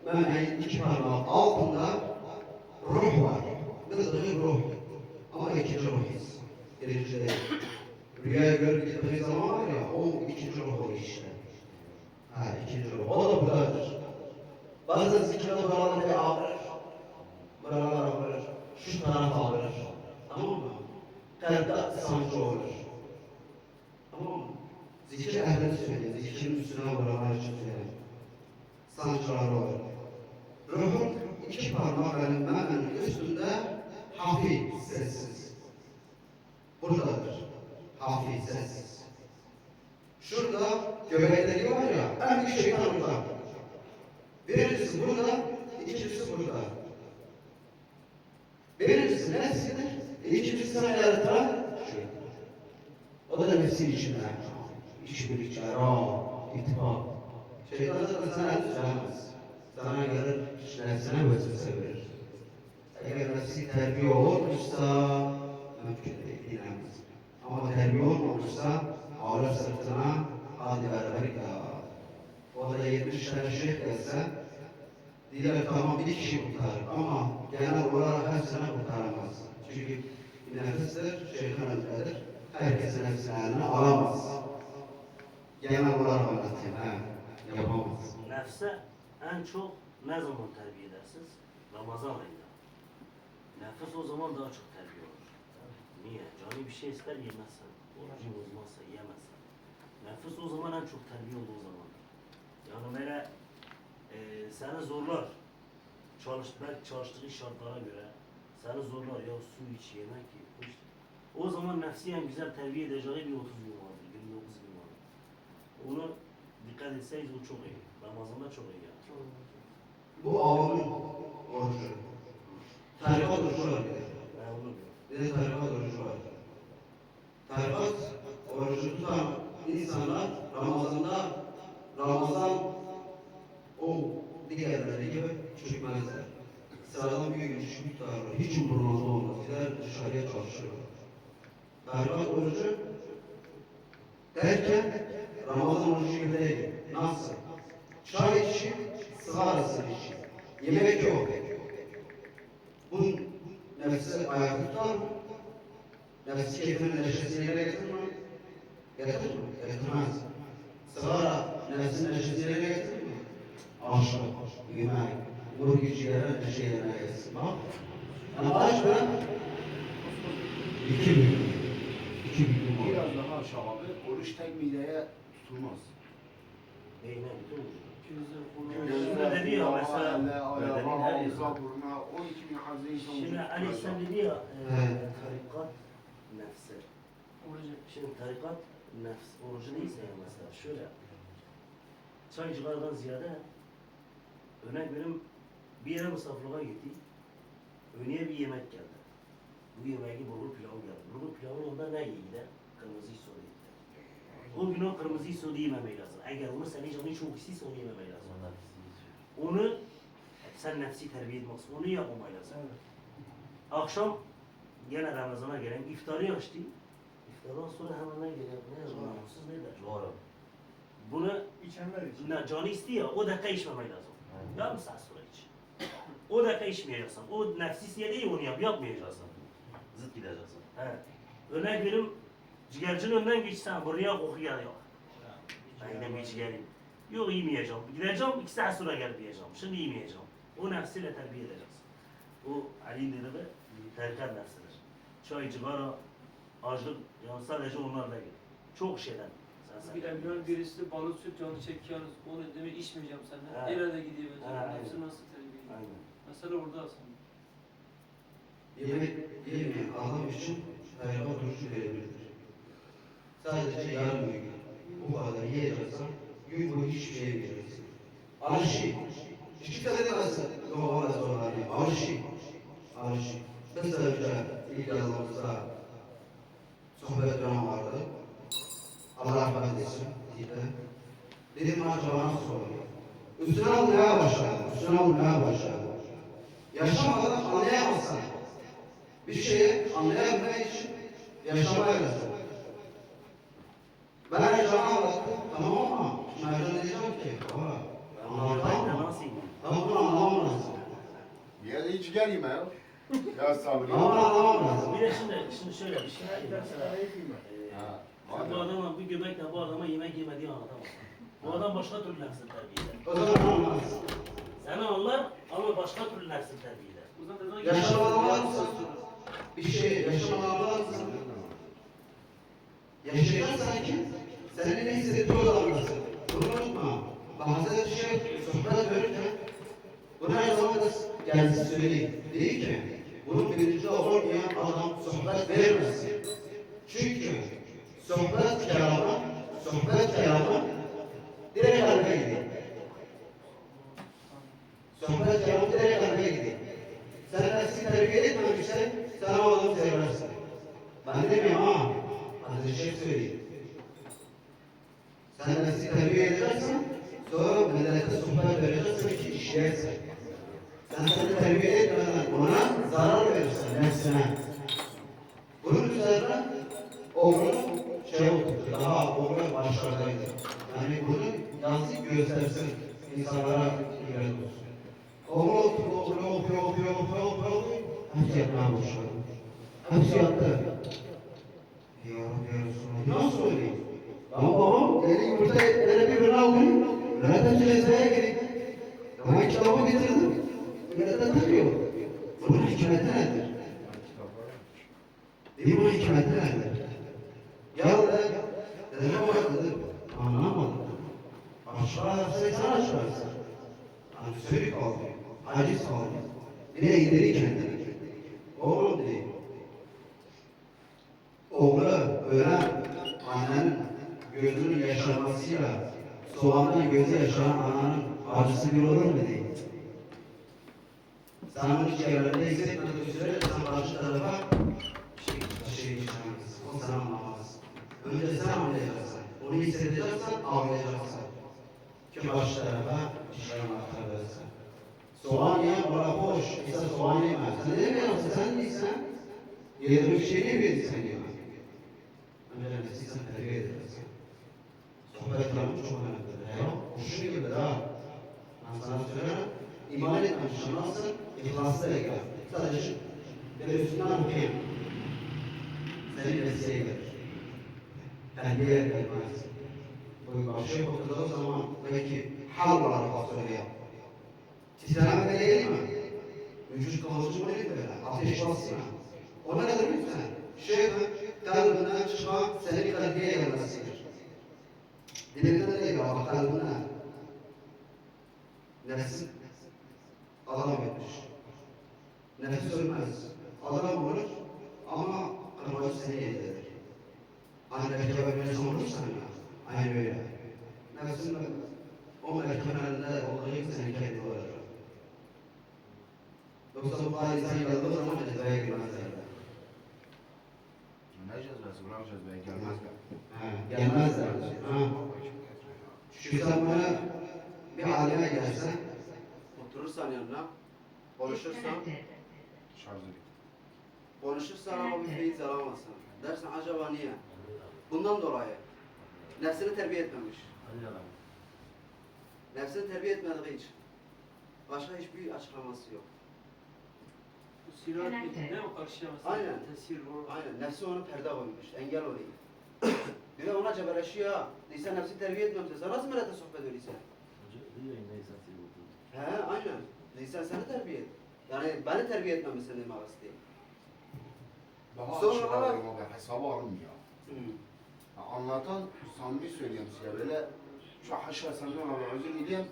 ben iki parmak altında ruh var. Mızığı ruh. Ama ikinci ruh his. Birinci değil. Rüyaya görüp gittiği zaman var ya, o ikinci ruh oluyor işte. İkinci ruh. O da buradadır. Bazen zikirde buralar bir ağrır. Buralar ağrır. Şu taraf ağrır. Tamam mı? Kalpte sancı olur. Tamam mı? Zikir ehlini söylüyor. Zikirin üstüne buralar için söylüyor. Sancılar olur. Ruhun iki parmak hemen üstünde hafif, sessiz. Buradadır. Hafif, sessiz. Şurada göbekleri var ya, en büyük şeytan burada. Birincisi burada, ikincisi burada. Birincisi nefsidir, ikincisi sana yaratılan şeytan. O da nefsin içinde. İşbirlikçi, ittifak. Şeytan zaten sana düzelmez. Sana gelir, nefsine vesvese verir. Eğer nefsi terbiye olmuşsa, mümkün değil, inanmaz. Ama terbiye olmamışsa, ağlar sırtına, hadi beraber ya. O da 70 tane şeyh gelse, diğer tamam bir kişi kurtarır ama genel olarak hepsine kurtaramaz. Çünkü nefistir, şeytan öndedir. Herkesin nefsini eline alamaz. Genel olarak anlatayım, yapamaz. Nefse en çok ne zaman terbiye edersiniz? Ramazan ayında. Nefes o zaman daha çok terbiye olur. Niye? Canı bir şey ister yemezsen, orucu bozmazsa yemezsen. Nefes o zaman en çok terbiye olduğu zamandır. Yani böyle seni zorlar. Belki çalıştığı şartlara göre seni zorlar. Ya su iç, yemek ye. İşte. O zaman nefsi en güzel terbiye edeceği bir 30 gün vardır, 29 gün vardır. Onu dikkat etseniz o çok iyi. Ramazan'da çok iyi yani. Bu avamın orucu. Tarikat orucu var. Ben onu biliyorum. Bir de tarikat orucu var. Tarikat orucu tutan insanlar Ramazan o diğerleri gibi çökmezler. Sıradan bir gün düşük tutarlar. Hiç umurumda olmaz. Gider dışarıya çalışırlar. Tarikat orucu derken Ramazan orucu gibi değil. Nasıl? Çay içi, sigarasını içi. Yemek yok. Bu nefsi ayakta tutar mı? Nefsi keyfinin neşesini yerine getirir mi? Getirir mi? Getirmez. Sigara nefsin neşesini yerine getirir mi? açlık, yemek, nur gücülere neşelerine gelsin. Bak, yani kaç bırak? 2 gün. 2 gün. Biraz daha aşağı abi. Oruç tek mideye tutulmaz. Beyne bütün Gözler, Gözler dedi ya mesela, Elle, ayağa, bedenin her yeri. ağza, buruna, 12 bin hazine insan Şimdi vücut Ali tutulacak. sen dedi ya, Evet. tarikat nefsi. Şimdi tarikat nefs orucu neyse ya mesela şöyle. Çay cigardan ziyade örnek benim bir yere misafirliğe gitti. Önüne bir yemek geldi. Bu yemeğe bulgur pilavı geldi. Bulgur pilavın yanında ne yiydi? Kırmızı soda yedi. O gün o kırmızı soda yememeyi lazım. Eğer onu senin canın çok istiyse onu yememeyi lazım. Onu sen nefsi terbiye etmezsin. Onu yapmamayı lazım. Akşam gene Ramazan'a gelen iftarı açtı. İftardan sonra hemen ne geliyor? Ne yazıyor? Namussuz ne der? Doğru. Bunu İçenler için. canı istiyor, o dakika içmemeyi lazım. Yarım saat sonra iç. O dakika içmeyeceksin. O nefsisiye değil onu yapmayacaksın. Zıt gideceksin. He. Örnek verim, ciğercinin önünden geçsen, buraya koku geliyor. Ben yine bir ciğerim. Yok yemeyeceğim. Gideceğim, 2 saat sonra gelip yiyeceğim. Şimdi yemeyeceğim. O nefsiyle terbiye edeceksin. O Ali dedi de, terkat nefsidir. Çay, cigara, açlık, yani sadece onlarla gel. Çok şeyden. Bir emlak birisi de balık süt canı çekiyorsunuz. Onu demek içmeyeceğim senden. Ha. Nerede gidiyor Ha, mesela? aynen. Nefsi nasıl terbiye ediyor? Aynen. Mesela orada aslında. Yemek yemeyen adam için hayvan orucu verebilir. Sadece yarım gün. Bu kadar yiyeceksen gün boyu hiçbir şey yemeyeceksin. Alışın. Hiç kimse demezsin. Doğal zorlanıyor. Alışın. Alışın. Biz de önce ilk yazımızda sohbet dönem vardı. Allah rahmet etsin. Dedim acaba nasıl oluyor? Üstüne almaya başladı. Üstüne almaya başladı. Yaşamadan anlayamazsın. Bir şeyi anlayabilmek için yaşamaya lazım. Ben Ercan'a anlattım, tamam ama şimdi Ercan diyeceğim ki, baba, anlatamam mı? Nasıl yiyeyim? Ben bunu anlamam lazım. Bir yere hiç gelme ya. Ya sabır. Ben bunu anlamam lazım. Bir de şimdi şöyle bir şey var. Mesela Ha, bu adama bir göbekle bu adama yemek yemediğini anlatamaz. Bu adam başka türlü nefsi terbiye eder. O zaman olmaz. Sen anlar ama başka türlü nefsi terbiye eder. O zaman da Yaşamadan varsa, bir şey yaşamadan varsa, yaşayacaksan ki, senin ne hissettiği olabilirsin. Bunu unutma. Bazen bir şey sohbet verirken, bunu her zaman da kendisi söyleyeyim. Değil ki, bunun bilincinde olmayan adam sohbet vermesin. Çünkü sohbet kelamı direkt kalbe gidiyor. Sohbet kelamı direkt kalbe gidiyor. Sen nefsi terbiye etmemişsen, sen o adamı seversin. Ben demiyorum ama, Hazreti Şeyh söyleyeyim. Sen nefsi terbiye edeceksin, sonra millete sohbet vereceksin ki işleyersin. Sen seni terbiye etmeden ona zarar verirsin nefsine. Bunun üzerine oğlum oturdu, daha oğlum başlardaydı. Yani bunu yazıp göstersin, insanlara ibret olsun. Oğlum okuyor, hepsi yapmaya başladı. Hepsi yaptı. Ya Rabbi ya Resulallah, nasıl söyleyeyim? Ama babam eli yumurta ele birbirine alıyor. Nereden cezaya gireyim? Ama kitabı bitirdim. Millete takıyor. Bunun hikmeti nedir? Değil bunun hikmeti nedir? Ya da dedim ama dedim, anlamadım. Aşağı yapsaysan aşağıysın. Hani sürü kaldı, aciz kaldı. Bir de indiri kendini. Oğlum değil. Oğlu ölen annenin gözünün yaşarmasıyla soğandan gözü yaşayan ananın acısı bir olur mu değil? Sen onun ciğerlerinde hissetmediğin sürece sen karşı tarafa şey yaşamazsın. O sen anlamaz. Önce sen anlayacaksın. Onu hissedeceksen ağlayacaksın. Ki karşı tarafa dişlerini aktarırsın. Soğan yiyen bana boş. İse soğan yemez. Sen ne yapıyorsun? Sen değilsen yerine bir şey ne verdin sen ya? Önce nefsi sen terbiye edersin. Sohbetlerimiz çok önemlidir. Ya, hoşun gibi daha. Ben sana söyleyeyim. İman etmemişsin nasıl? İhlasla ilgili. Sadece bir üstünden okuyayım. Senin mesleğe gelir. Terbiye edilmez. Bu başka okuduğu zaman belki hal olarak söyleyeyim. Titreme de gelir mi? Vücut kalıcı mı değil böyle? Ateş basıyor. O nedir biliyor musun? Şeytan kalbinden çıkmak senin kalbiye gelmesidir. Dilinden de değil ama kalbine. Nefsin adam etmiş. Nefis ölmez. Adam olur ama kırmacı seni yedirir. Hani merkebe güneşin olursan ya. Aynı öyle. Nefsin o merkebenin elinde olduğu gibi senin kendin olacak. Yoksa bu kadar insan geldiği zaman cezbeye girmezler. Ne cezbesi? Bırak cezbeye gelmezler. Gelmezler. Ha. Çünkü sen böyle bir aleme gelsen, oturursan yanına, konuşursan, Şarjı bitti. konuşursan ama bir feyiz alamazsın. Dersen acaba niye? Bundan dolayı. Nefsini terbiye etmemiş. Nefsini terbiye etmediği için. Başka hiçbir açıklaması yok. Bu silah değil mi karşıya mesela? Aynen. Tesir o. Aynen. Nefsi onu perde koymuş. Engel oluyor. Bir de ona cebeleşiyor ha. Sen nefsi terbiye etmemişsin. Sen nasıl millete sohbet ediyorsun? He, aynen. Sen seni terbiye et. Yani beni terbiye etmemişsin demek isteyeyim. Daha Sonra açık bana- alayım abi. Hesabı alınmıyor. Ya anlatan samimi söylüyorum size böyle şu haşa senden abi özür dileyim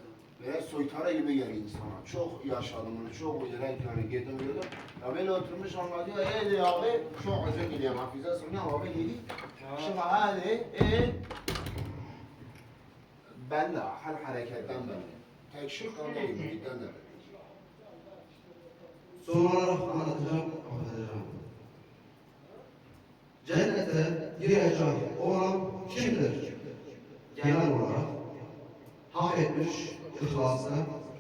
böyle soytara gibi geliyor insana. Çok yaşadım bunu, çok yere yani girdim gördüm. Ya böyle oturmuş anlatıyor, ey abi çok özür dileyim Hafize sana abi dedi. Şimdi hadi, belli, hal hareketten belli. Tek şık o değil, birden de belli. Son olarak anlatacağım, anlatacağım. Cennete girecek olan kimdir? Genel olarak hak etmiş ihlasla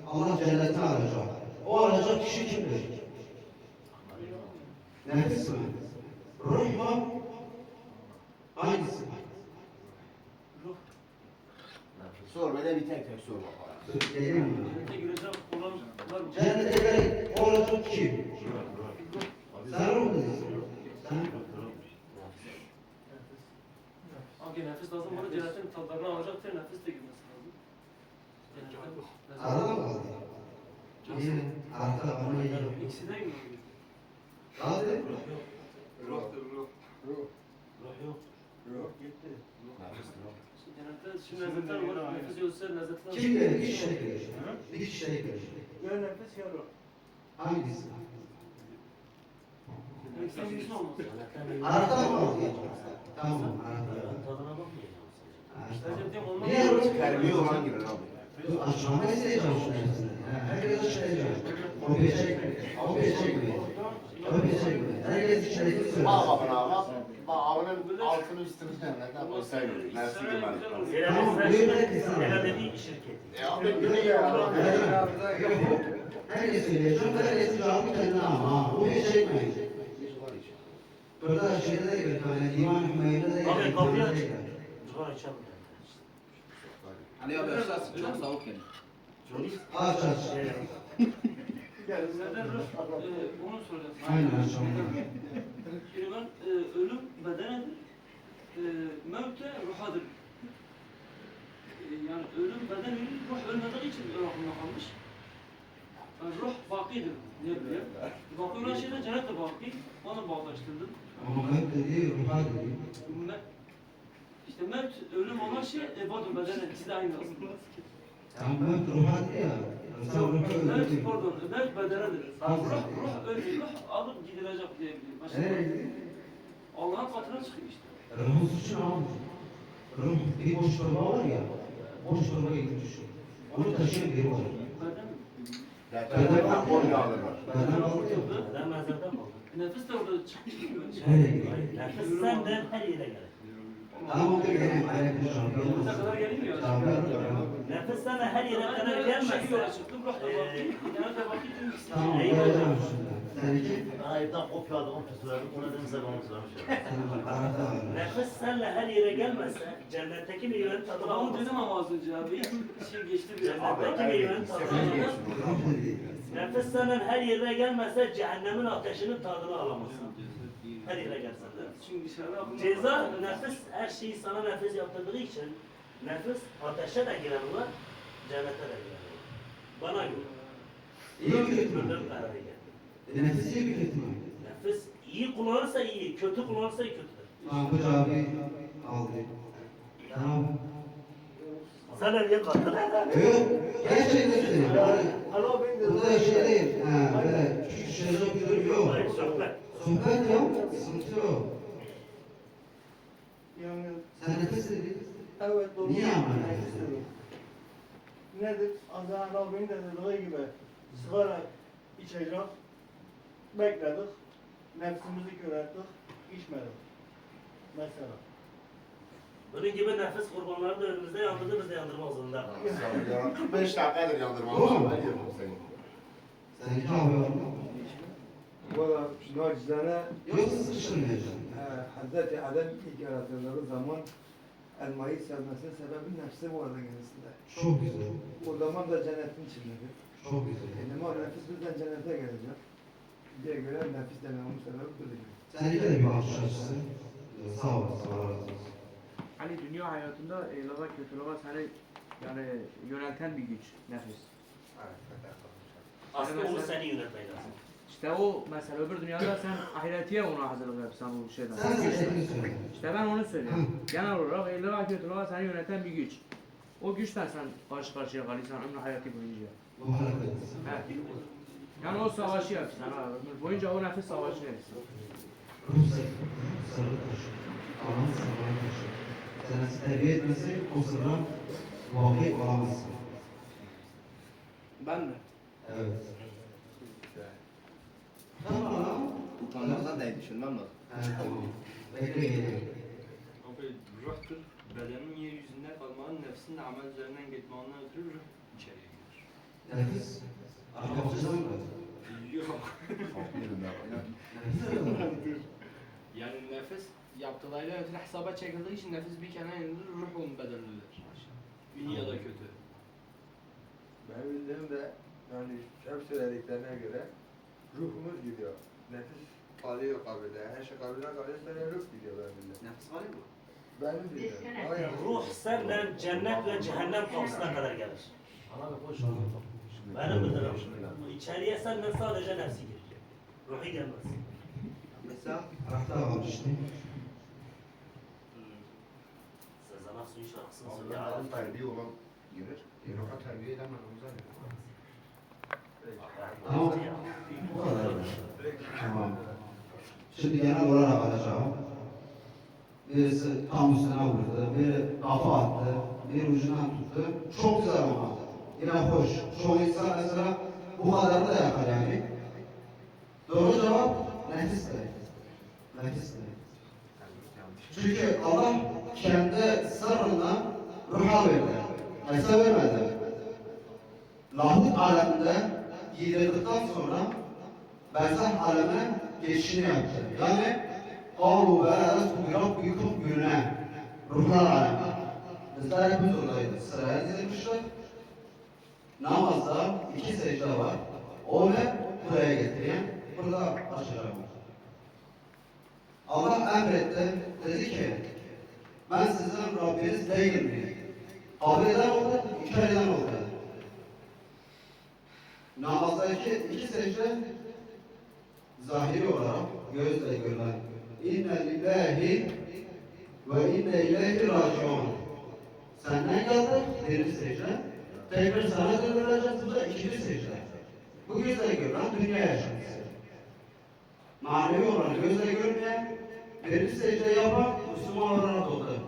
Allah cennetine alacak. O alacak kişi kimdir? Nefis mi? Ruh mu? Hangisi? Ruh. Sor böyle bir tek sor bakalım. Değil mi? Cennete girecek olanlar mı? Cennete girecek olacak kim? Sen ruh mu diyorsun? Sen? Hangi nefis lazım? Bana cennetin tadlarını alacaktır. Nefis de girmesi lazım. Cennetten Arada mı kaldı? İyi. Arka bana iyi. İkisi de mi? Hadi. Cennette şimdi lezzetler var. Nefis yoksa lezzetler var. Kim gelir? Bir kişi gelir. Bir kişi gelir. Hangisi? İkisinden birisi olmaz. Arada mı kaldı? Tamam. Arada. Tadına bakmayacağım sadece. İşte diyorum olmaz. Niye ruh? Terbiye olan girer abi. Açmama isteyeceğim şunu hepsini. Herkes işleyeceğim. Öpecek mi? Öpecek mi? Öpecek mi? Herkes işleyecek söylüyor. Bak kapına bak. Bak avının altını üstünü cennetten koysaydı. Mersi güvenlik. Tamam, buyur herkes sana. Sera dediği şirket. Abi günü ya. Herkes söyleyecek. Herkes cevabı kendine ama. Öpecek mi? Burada şeyde de gibi. Yani İman Hümeyde de Abi kapıyı aç. gibi. Cigara içelim. Ali abi aşağısı çok soğuk yani. Aç aç. Senden ruh, bunu soracağız. Aynen aşağı. Şimdi ben ölüm bedenedir, mevt de ruhadır. Yani ölüm bedenedir, ruh ölmediği için aklımda kalmış. Yani ruh bakidir diyebiliyor. Baki olan şeyler cennet de baki, onu bağdaştırdım. Ama ben dediği ruha dediği. İşte mevt, ölüm olan şey ebadır bedene, ikisi de aynı aslında. Tamam ben ruha diye ya. Sen ruha Mevt, öldürdün. pardon, mevt bedenedir. Ruh ölüyor, ruh alıp gidilecek diyebiliyor. Başka Nereye gidiyor? Allah'ın katına çıkıyor işte. Ruhun suçu ne oldu? Ruh bir boş torba var ya. Boş torba gibi düşün. Onu taşıyan biri var. Beden mi? Dertten kol yağdırlar. Benden aldı ya. Neden mezarda mı? Nefis de orada çıkıyor. Nereye gidiyor? Nefes senden her yere gelir. Tamam dur gelin. Aynen bir şarkı Bize olmaz. kadar gelmiyor. Tamam ben Nefes senden her yere kadar Şekil gelmezse. yola çıktım, ruh da baktım. Yani de vakit ikisi. Tamam geleceğim şimdi. Seninki? Bana evden kopya aldım, verdim. Ona dedim size bana söylemiş. Senin arada var. Nefes senle her yere gelmezse cennetteki meyvenin tadını Tamam alamazsın. dedim ama az önce abi. Şey geçti bir. Cennetteki meyvenin tadını alamazsın. Ruh dedi. Nefes senden her yere gelmezse cehennemin ateşinin tadını alamazsın. Her yere gelsen de. Şimdi dışarıda aklımda. Ceza, nefes her şeyi sana nefes yaptırdığı için nefes ateşe de giren var, cennete de giren var. Bana göre. İyi mi kötü mü? Kötü kararı geldi. Nefis iyi mi kötü mü? Nefis iyi kullanırsa iyi, kötü kullanırsa kötüdür. Mahmut abi aldı. Tamam. Sen nereye kattın? Yok, gerçekten söylüyorum. Allah ben de Burada şey değil, böyle küçük şeyler bir durum yok. Hayır, sohbet. Sohbet yok, sıkıntı yok. Yani Sen nefes dedin. evet doğru. Niye ama? Nefis dedim. Nedir? Azhan Rabbin de dediği gibi sigara içecek, bekledik, nefsimizi körelttik, içmedik. Mesela. Bunun gibi nefis kurbanları da önümüzde yandırdı, biz de yandırmak zorunda. 45 dakikadır yandırmam. Doğru mu? Ben diyorum seni. Seninki abi var mı? Valla nacizane Yoksa sıkıştırmayacağım. Hazreti Adem ilk yaratıldığı zaman elmayı sevmesinin sebebi nefsi vardı kendisinde. Çok güzel. O zaman da cennetin içindedir. Çok güzel. Ama nefis bizden cennete gelecek. Diye göre nefis dememin sebebi budur. Seninki de bir bakış açısı. Sağ olasın, Allah razı olsun. Hani dünya hayatında iyiliğe kötülüğe seni yani yönelten bir güç, nefis. Aslında onu seni yönetmek lazım. İşte o mesela öbür dünyada sen ahiretiye ona hazırlık yapsan bu şeyden. Sen söylediğini söyle. İşte ben onu söylüyorum. Genel olarak iyiliğe kötülüğe seni yöneten bir güç. O güçten sen karşı karşıya kalırsan ömrü hayatı boyunca. Bu hareket. Evet. Yani o savaşı yapsan ha, ömür boyunca o nefis savaşı yapsan. Ruh sarı taşı. Allah'ın sarı taşı. Sen terbiye etmesi o sırra vakı olamazsın. Ben mi? Evet. Tamam. Utanmaktan da düşünmem lazım. Evet, tamam. Bekle geliyor. Abi ruhtur, bedenin yeryüzünde kalmanın nefsin de amel üzerinden gitmağından ötürü ruh içeriye girer. Nefis. Arka bakıştan mı? Yok. Nefis. Yani nefis yaptıklarıyla ötürü hesaba çekildiği için nefis bir kenara indirir, ruh onun bedelidir. İyi ya da kötü. Ben bildiğim de yani hep söylediklerine göre ruhumuz gidiyor. Nefis kalıyor kabirde. Her şey kabirde kalıyor sonra ruh gidiyor ben bildiğim. Nefis var mı? Benim bildiğim. Ama yani Ruh senden cennet ve cehennem kapısına kadar gelir. Benim bildiğim. İçeriye senden sadece nefsi girecek. Ruhu gelmez. Mesela Hafta almıştı. Sezen Aksu'nun şarkısını Abi söyle. ben terbiye olan girer. Ruha terbiye edemem. Tamam. Bu kadar. Tamam. Şimdi genel olarak alacağım. Birisi tam üstüne vurdu, biri kafa attı, biri ucundan tuttu. Çok güzel ama. Yine hoş. Çoğu insan mesela bu kadarını da yapar yani. Doğru cevap nefis de. Nefis de. Çünkü Allah kendi sırrından ruha verdi. Nefse vermedi. Lahut aleminde giydirdikten sonra berzah alemine geçişini yaptı. Yani قَالُوا بَلَا بِرَبِّكُمْ günah. Ruhlar alemi. Bizler hepimiz oradaydık. Sıraya dizilmişler. Namazda 2 secde var. O ve buraya getiren. Burada açacağım. Allah emretti. Dedi ki ben sizin Rabbiniz değilim miyim? Kabul eden oldu, inkar eden oldu. Namazdaki 2 secde zahiri olarak gözle görülen İnne lillahi ve inne ileyhi raciun. Senden geldi birinci secde. Tekrar sana döndürüleceğiz. Bu da ikinci secde. Bu gözle görülen dünya yaşantısı. Manevi olarak gözle görmeyen birinci secde yapan Müslüman olarak oldu.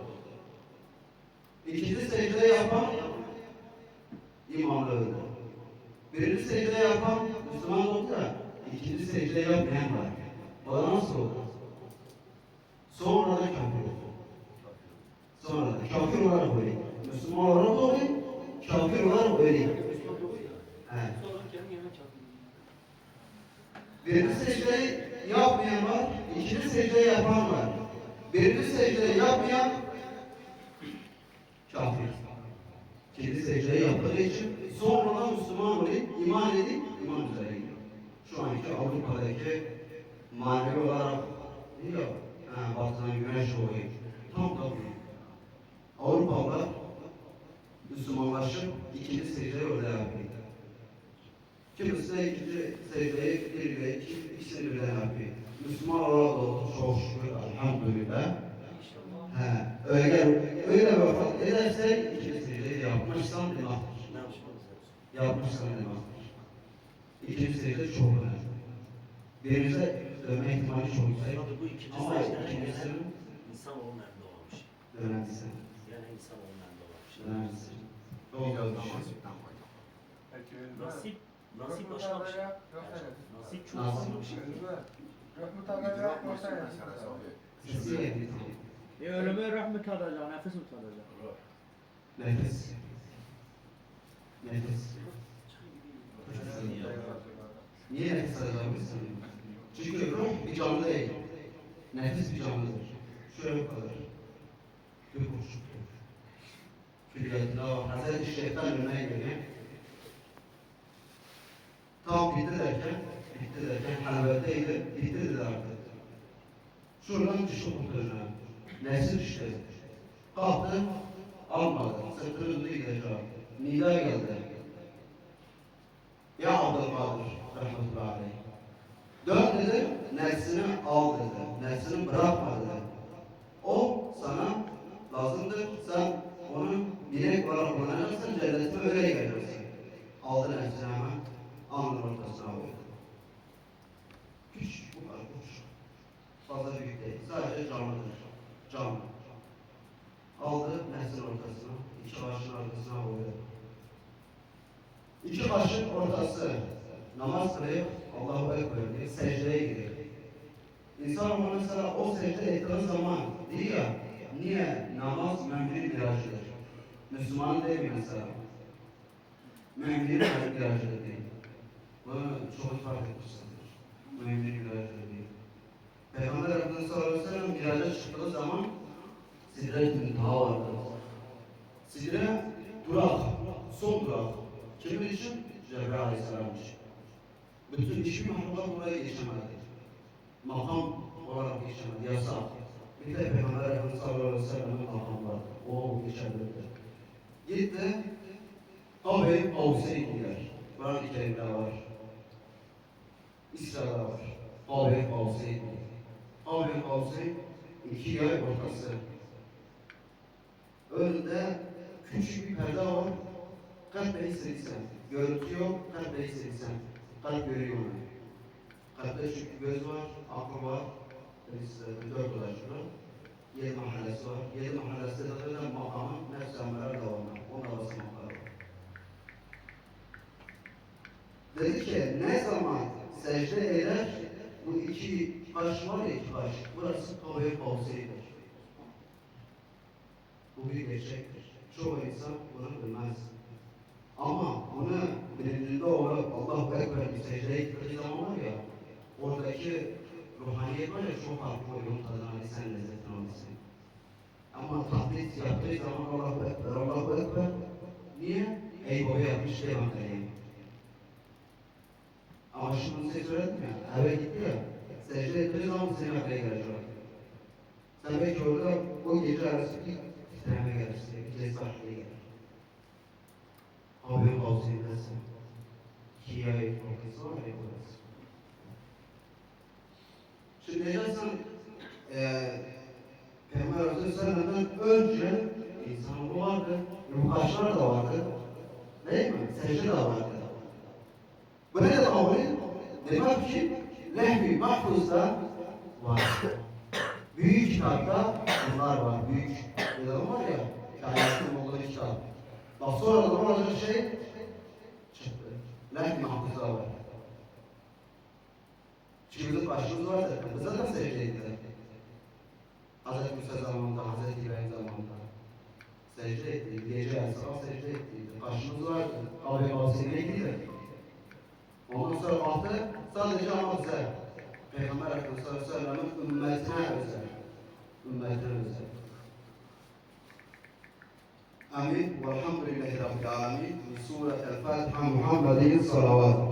İkinci secde yapan imanlı öldü. Birinci secde yapan Müslüman oldu da ikinci secde yapmayan var. O nasıl oldu? Sonra da kafir oldu. Sonra da kafir olarak öyle. Müslüman olarak öyle, kafir olarak öyle. Evet. Sonra kendi yerine çarpıyor. Birinci secdeyi yapmayan var, ikinci secdeyi yapan var. Birinci secdeyi yapmayan kafir. İkinci secdeyi yaptığı için sonradan Müslüman olup, iman edip, iman üzere gidiyor. Şu anki Avrupa'daki manevi olarak yok. Batıdan güneş oluyor. Tam da bu. Avrupalılar Müslümanlaşıp ikinci secdeyi orada yapıyor. Kimisi de ikinci secdeye birbirine ikisini birden yapıyor. Müslüman olarak da çok şükür, elhamdülillah. Eğer öyle vefat ederse ikinci secdeyi yapmışsan günahdır. Yapmışsan günahdır. İkinci secde çok önemli. Birinize dönme ihtimali çok yüksek. Bu ikinci Ama secde ikincisinin insanoğlunun elinde olan bir şey. önemlisi. Yani insanoğlunun elinde olan bir şey. Önemlisi. Çok Biraz önemli daha bir şey. nasipten koyduk. Peki, Nasip başka bir şey. Nasip çok Nasip. farklı bir şey. Ruh mutabele yapmasa Meselesi abi. Sizi yedim. Ölümü rahmet tadacak, nefes mi tadacak? Nefes. Nefes. Niye nefes alabilirsin? Çünkü ruh bir canlı değil. Nefis bir canlıdır. Şöyle bu kadar. Bir kurşuktur. Külliyatına bak. Hazreti Şeyh'ten örneğe göre tam bitti derken halvetteydi, bitti dedi artık. Şuradan düştü kurtarına. Nefsi düştü. Kalktı, almadı. Sırtını döndü gidecek. Nida geldi. Ya Abdülkadir, rahmetullahi aleyh. Dön dedi, nefsini al dedi. Nefsini bırakma dedi. O sana lazımdır. Sen onu direkt olarak kullanacaksın, cennetine öyle geleceksin. Aldı nefsini hemen, alnın ortasına koydu. Küçük bu kadar kuş. Fazla büyük değil. Sadece canlıdır. Canlı. Aldı nefsin ortasına, iki başın arkasına koydu. İki başın ortası. Namaz kılıyor, Allahu Ekber diye secdeye giriyor. İnsan ona mesela o secde ettiği zaman diyor ya, niye? Namaz müminin miracıdır. Müslüman değil mi mesela? Müminin miracıdır değil. Bunu çok ifade etmişsindir. Müminin miracıdır değil. Peygamber Efendimiz sallallahu aleyhi ve sellem miraca çıktığı zaman Sidre-i Müntaha vardı. Sidre durak, son durak. Kimin için? Cebrail aleyhisselam için. Bütün işi mahluklar buraya geçemedi. Makam olarak geçemedi, yasak. Bir de Peygamber Efendimiz sallallahu aleyhi ve sellem'in makamı var. O geçebilirdi. Gitti, Kabe-i Kavse'yi gider. Kur'an-ı Kerim'de var. İsra'da var. Kabe-i Kavse'yi gider. Kabe-i Kavse 2 yay ortası. Önünde küçük bir perde var. Kalp-i hissetsen. Görüntü yok, kalp-i hissetsen. Kalp görüyor onu. Kalpte çünkü göz var, aklı var. Biz 4 ulaşıyor. 7 mahallesi var. 7 mahallesi de zaten makamın nefs-i ameler devamı. Ona basmaklar var. Dedi ki ne zaman secde eder, bu iki baş var ya, iki baş. Burası Kabe-i Kavse'yidir. Bu bir gerçektir. Çoğu insan bunu bilmez. Ama bunu bilincinde olarak Allahu Ekber bir secdeye gittiği zaman var ya, oradaki ruhaniyet var ya çok farklı oluyor, tadını alırsan, lezzetini alırsan. Ama taklit yaptığı zaman Allahu Ekber, Allahu Ekber. Niye? Ey baba yapmış devam edeyim. Ama şimdi bunu size söyledim ya, eve gitti ya, secde ettiği zaman senin aklına gelecek. Sen belki orada o gece arası bir titreme gelirsin, bir cezbahliğe gelir. Abi Kavse'ndesin. 2 ay ortası var ya burası. Şimdi diyeceksin, Peygamber Aleyhisselam'dan önce insanoğlu vardı, ruhkaçlar da vardı. Değil mi? Secde de vardı. Bu ne demek oluyor? Demek ki Lehv-i Mahfuz'da var. Büyük kitapta bunlar var. Büyük kitabı var ya, kainatın olduğu kitap. Bak sonra da olacak şey çıktı. Lehv-i Mahfuz'da var. Çünkü bizim başımız var zaten. Biz zaten secde ettik. Hazreti Musa zamanında, Hazreti İbrahim zamanında secde ettik. Gece yarısı secde ettik. Başımız vardı. Kabe Kavse'ye gitti. Ondan sonra baktı, sadece ama bize. Peygamber Efendimiz sallallahu aleyhi ve sellem'in ümmetine özel. Ümmetine özel. Amin. Velhamdülillahi Rabbil alemin. Suret El-Fatiha Muhammedin salavat.